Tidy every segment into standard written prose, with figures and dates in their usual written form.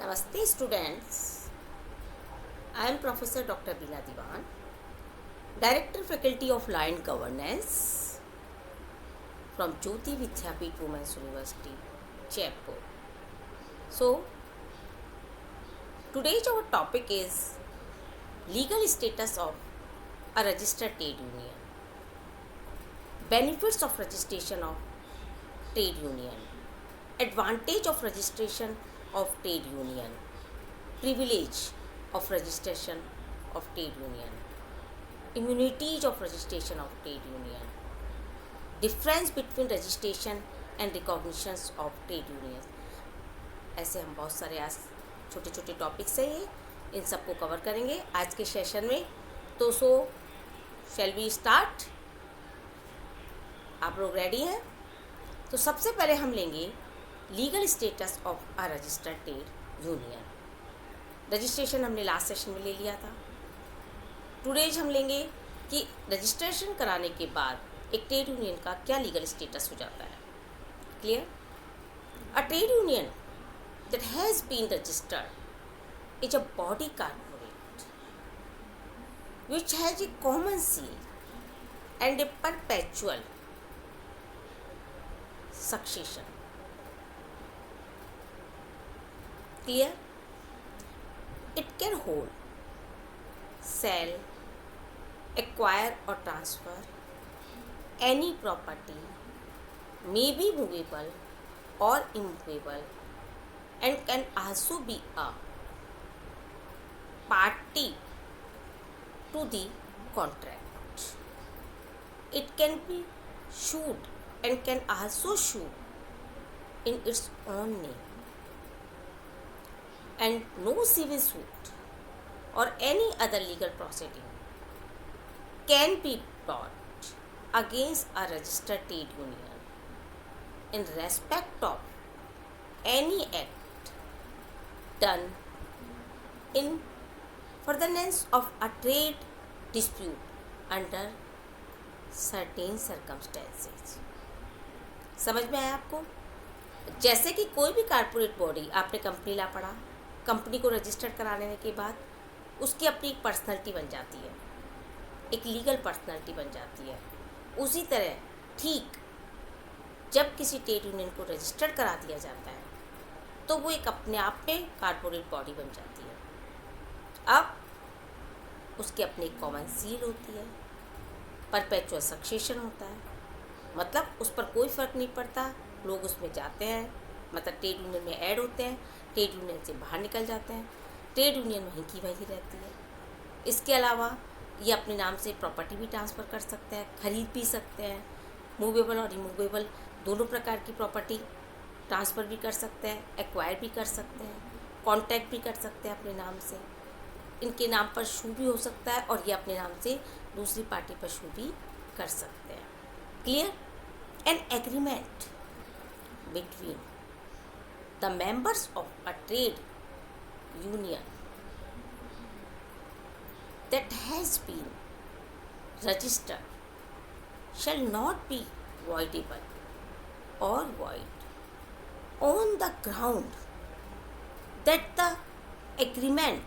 Namaste students, I am Professor Dr. Beena Diwan, Director Faculty of Law and Governance from Jyoti Vidyapeeth Women's University, Jaipur. So, today's our topic is legal status of a registered trade union, benefits of registration of trade union, advantage of registration of trade union, privilege of registration of trade union, immunities of registration of trade union, difference between registration and recognition of trade union. ऐसे हम बहुत सारे आज छोटे छोटे topics हैं, ये इन सबको कवर करेंगे आज के सेशन में. तो शैल वी स्टार्ट. आप लोग रेडी हैं? तो सबसे पहले हम लेंगे legal status of a registered trade union. Registration हमने लास्ट सेशन में ले लिया था. टुडेज हम लेंगे कि रजिस्ट्रेशन कराने के बाद एक ट्रेड यूनियन का क्या लीगल स्टेटस हो जाता है. Clear? A trade union that has been registered is a body corporate which has a common seal and a perpetual succession. Clear? It can hold, sell, acquire or transfer any property, may be movable or immovable, and can also be a party to the contract. It can be sued and can also sue in its own name, and no civil suit or any other legal proceeding can be brought against a registered trade union in respect of any act done in furtherance of a trade dispute under certain circumstances. समझ में आया आपको? जैसे कि कोई भी corporate body, आपने company ला पढ़ा, कंपनी को रजिस्टर्ड कराने के बाद उसकी अपनी एक पर्सनैलिटी बन जाती है, एक लीगल पर्सनैलिटी बन जाती है. उसी तरह ठीक जब किसी ट्रेड यूनियन को रजिस्टर्ड करा दिया जाता है तो वो एक अपने आप में कारपोरेट बॉडी बन जाती है. अब उसके अपनी कॉमन सील होती है, परपेचुअल सक्सेशन होता है, मतलब उस पर कोई फ़र्क नहीं पड़ता. लोग उसमें जाते हैं, मतलब ट्रेड यूनियन में ऐड होते हैं, ट्रेड यूनियन से बाहर निकल जाते हैं, ट्रेड यूनियन वहीं की वहीं रहती है. इसके अलावा ये अपने नाम से प्रॉपर्टी भी ट्रांसफ़र कर सकते हैं, खरीद भी सकते हैं, मूवेबल और रिमूवेबल दोनों प्रकार की प्रॉपर्टी ट्रांसफ़र भी कर सकते हैं, एक्वायर भी कर सकते हैं, कॉन्टैक्ट भी कर सकते हैं अपने नाम से. इनके नाम पर शू भी हो सकता है और ये अपने नाम से दूसरी पार्टी पर शू भी कर सकते हैं. Clear? An agreement between the members of a trade union that has been registered shall not be voidable or void on the ground that the agreement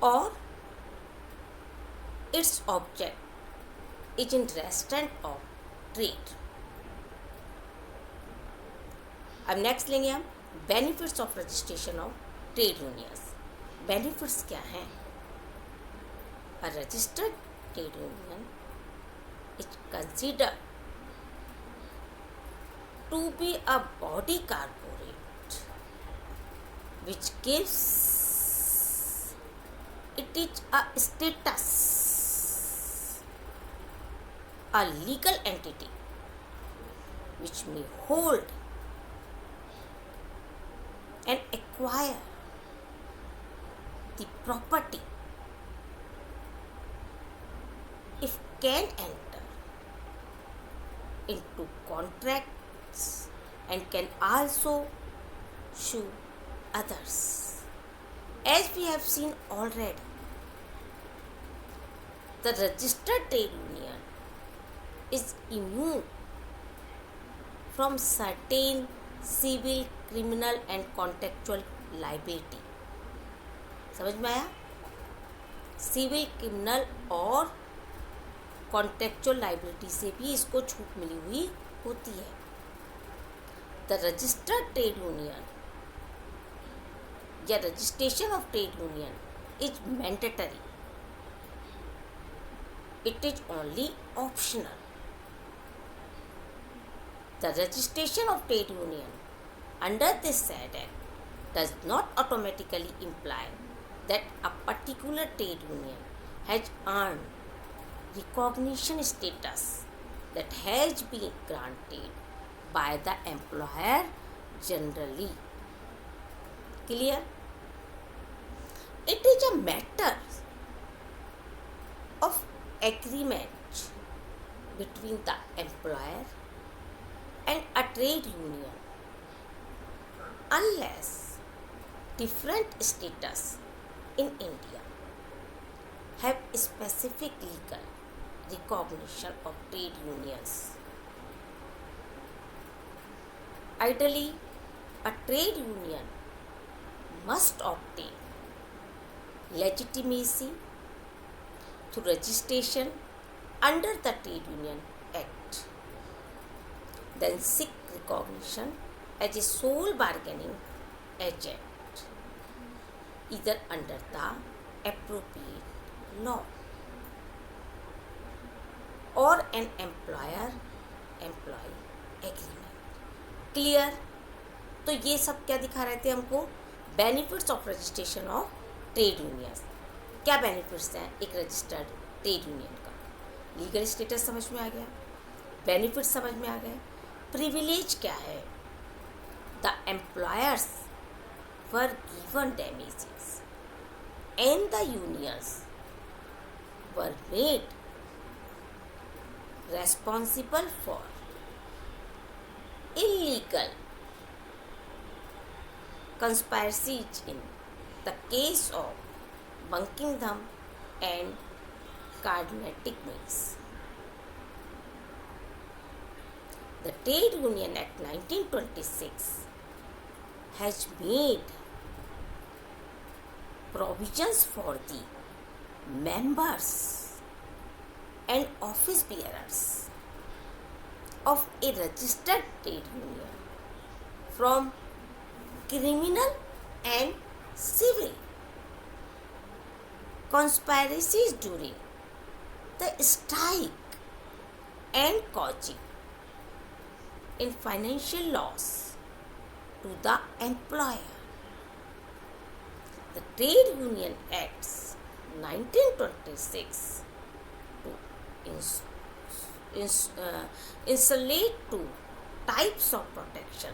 or its object is in restraint of trade. अब next लेंगे हम benefits of registration of trade unions. Benefits क्या हैं? A registered trade union is considered to be a body corporate which gives it is a status, a legal entity which may hold and acquire the property, if can enter into contracts and can also sue others. As we have seen already, the registered trade union is immune from certain civil, criminal and contractual liability. समझ में आया? Civil, criminal और contractual liability से भी इसको छूट मिली हुई होती है। द रजिस्टर्ड ट्रेड यूनियन या registration of trade union is mandatory, it is only optional. The registration of trade union under this said act does not automatically imply that a particular trade union has earned recognition status that has been granted by the employer generally. Clear? It is a matter of agreement between the employer and a trade union unless different status in India have specific legal recognition of trade unions. Ideally, a trade union must obtain legitimacy through registration under the Trade Union Act, then seek recognition as a sole bargaining agent either under the appropriate law or an employer-employee agreement. Clear? तो ये सब क्या दिखा रहे थे हमको? Benefits of registration of trade unions. क्या benefits हैं एक रजिस्टर्ड ट्रेड यूनियन का? लीगल स्टेटस समझ में आ गया, बेनिफिट्स समझ में आ गए। प्रिविलेज क्या है? The employers were given damages and the unions were made responsible for illegal conspiracies in the case of Buckingham and Carnatic Mills. The Trade Union Act 1926 has made provisions for the members and office bearers of a registered trade union from criminal and civil conspiracies during the strike and causing in financial loss to the employer. The Trade Union Acts 1926 to insulate two types of protection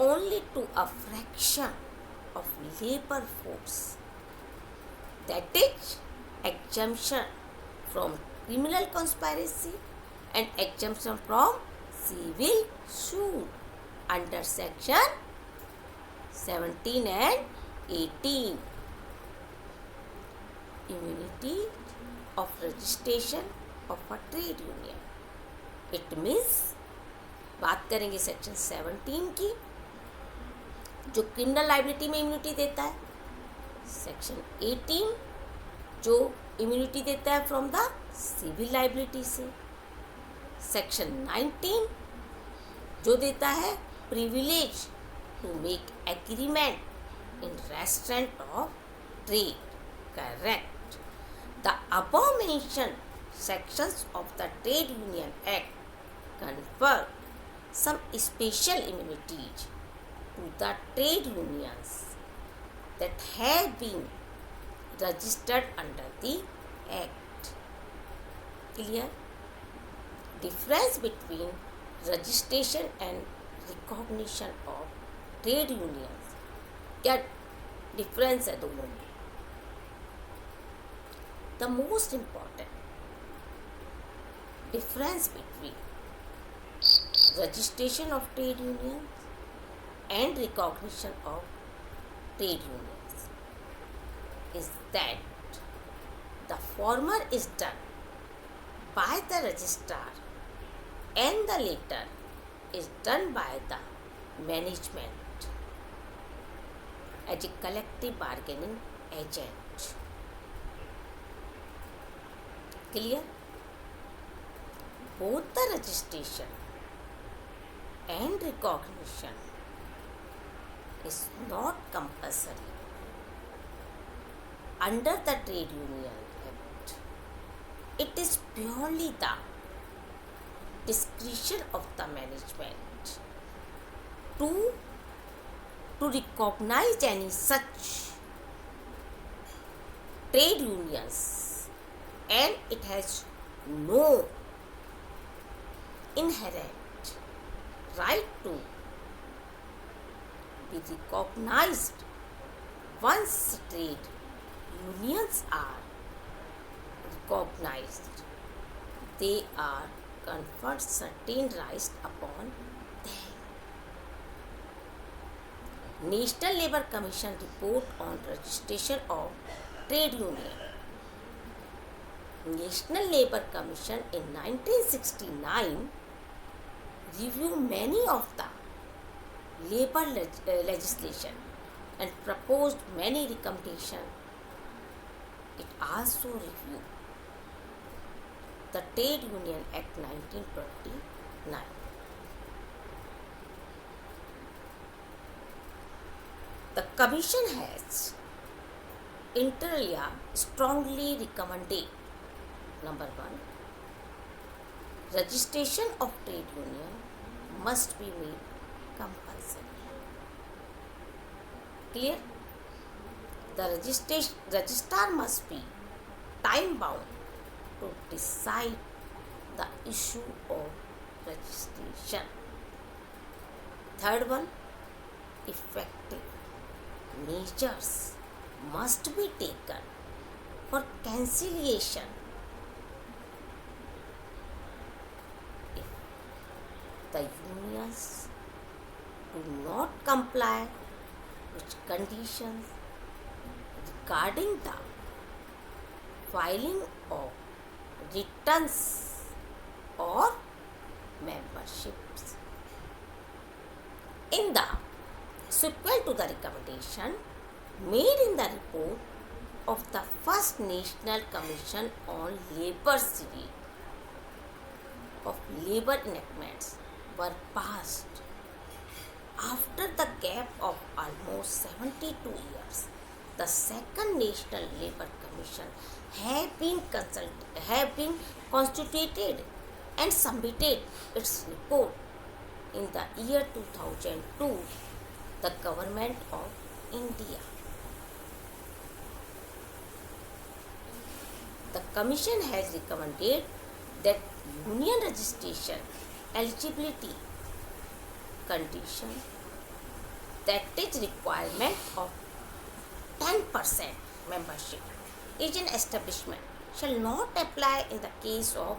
only to a fraction of labor force, that is exemption from criminal conspiracy and exemption from civil suit under section 17 and 18. Immunity of registration of a trade union. It means बात करेंगे section 17 की जो criminal liability में immunity देता है, section 18 जो immunity देता है फ्रॉम द सिविल लाइबिलिटी से, सेक्शन 19 जो देता है privilege to make agreement in restraint of trade. Correct. The above mention sections of the Trade Union Act confer some special immunities to the trade unions that have been registered under the Act. Clear? Difference between registration and recognition of trade unions. क्या difference है दोनों में? The most important difference between registration of trade unions and recognition of trade unions is that the former is done by the registrar and the latter is done by the management. as a collective bargaining agent. Clear? Both the registration and recognition is not compulsory under the Trade Union Act. It is purely the discretion of the management to recognize any such trade unions, and it has no inherent right to be recognized. Once trade unions are recognized, they are conferred certain rights upon them. National Labour Commission report on registration of trade union. National Labour Commission in 1969 reviewed many of the labour legislation and proposed many recommendations. It also reviewed the Trade Union Act 1929. The Commission has inter alia strongly recommended: number 1, registration of trade union must be made compulsory. Clear? The registrar must be time bound to decide the issue of registration. Third one, effective measures must be taken for cancellation if the unions do not comply with conditions regarding the filing of returns or memberships. In the sequel to the recommendation made in the report of the first National Commission on Labour series of labour enactments were passed after the gap of almost 72 years. The second National Labour Commission have been constituted and submitted its report in the year 2002. The Government of India. The Commission has recommended that union registration eligibility condition, that is requirement of 10% membership in an establishment, shall not apply in the case of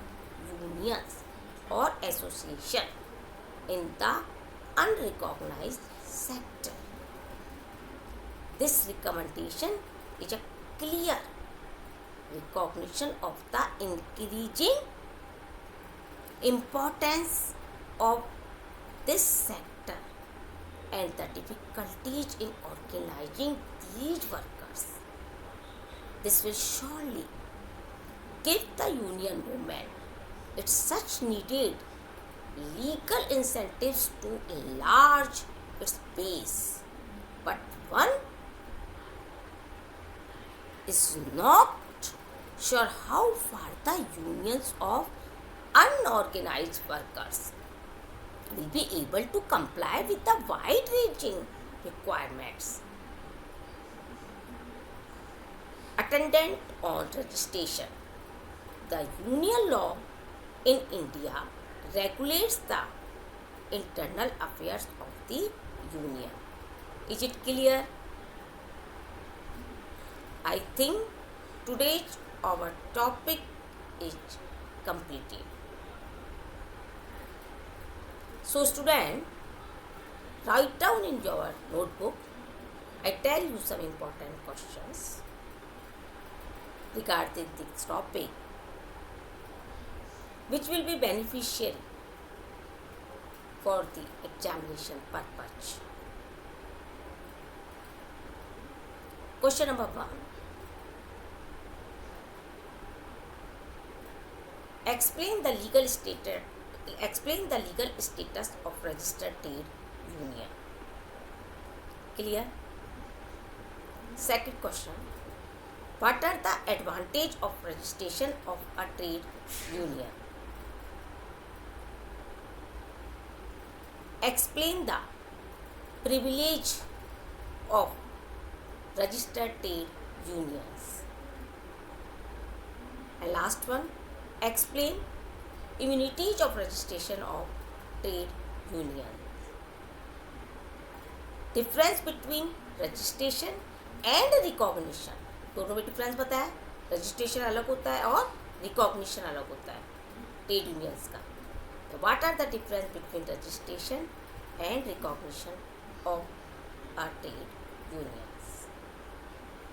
unions or association in the unrecognized sector. This recommendation is a clear recognition of the increasing importance of this sector and the difficulties in organizing these workers. This will surely give the union movement its such needed legal incentives to enlarge its base. But one is not sure how far the unions of unorganized workers will be able to comply with the wide-ranging requirements attendant on registration. The union law in India regulates the internal affairs of the union. Is it clear? I think today's our topic is completed. So student, write down in your notebook. I tell you some important questions regarding this topic which will be beneficial for the examination purpose. Question number 1. Explain the legal status of registered trade union. Clear? Second question. What are the advantages of registration of a trade union? Explain the privilege of registered trade unions. And last one, explain immunities of registration of trade union. Difference between registration and recognition. दोनों में difference बताया. Registration अलग होता है और recognition अलग होता है ट्रेड यूनियंस का. तो what are the difference between registration and recognition of a trade unions.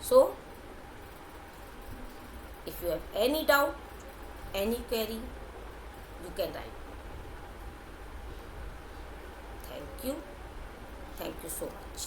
So, if you have any doubt, any query, you can write. Thank you so much.